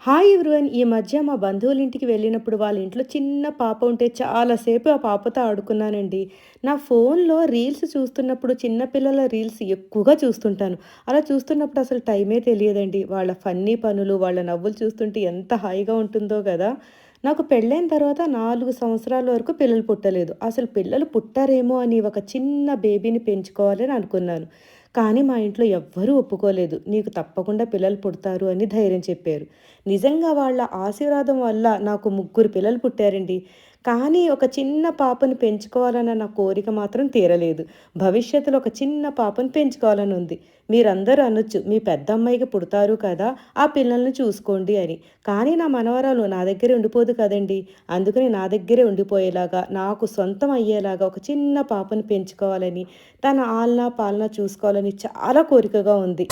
Hi everyone. ఈ మధ్య మా బంధువుల ఇంటికి వెళ్ళినప్పుడు వాళ్ళ ఇంట్లో చిన్న పాప ఉంటే చాలాసేపు ఆ పాపతో ఆడుకున్నానండి. నా ఫోన్‌లో రీల్స్ చూస్తున్నప్పుడు చిన్న పిల్లల రీల్స్ ఎక్కువగా చూస్తుంటాను. అలా చూస్తున్నప్పుడు అసలు టైమే తెలియదండి. వాళ్ళ ఫన్నీ పనులు, వాళ్ళ నవ్వులు చూస్తుంటే ఎంత హాయిగా ఉంటుందో గదా! నాకు పెళ్ళైన తర్వాత 4 సంవత్సరాల వరకు పిల్లలు పుట్టలేదు. అసలు పిల్లలు పుట్టారేమో అని ఒక చిన్న బేబీని పెంచుకోవాలని అనుకున్నాను. కానీ మా ఇంట్లో ఎవ్వరూ ఒప్పుకోలేదు. "నీకు తప్పకుండా పిల్లలు పుడతారు" అని ధైర్యం చెప్పారు. నిజంగా వాళ్ళ ఆశీర్వాదం వల్ల నాకు ముగ్గురు పిల్లలు పుట్టారండి. కానీ ఒక చిన్న పాపను పెంచుకోవాలన్న నా కోరిక మాత్రం తీరలేదు. భవిష్యత్తులో ఒక చిన్న పాపను పెంచుకోవాలని ఉంది. మీరందరూ అనొచ్చు, "మీ పెద్దమ్మాయికి పుడతారు కదా! ఆ పిల్లల్ని చూసుకోండి" అని. కానీ నా మనవరాలు నా దగ్గరే ఉండిపోదు కదండీ! అందుకని నా దగ్గరే ఉండిపోయేలాగా, నాకు సొంతం అయ్యేలాగా ఒక చిన్న పాపను పెంచుకోవాలని, తన ఆలనా పాలనా చూసుకోవాలని చాలా కోరికగా ఉంది.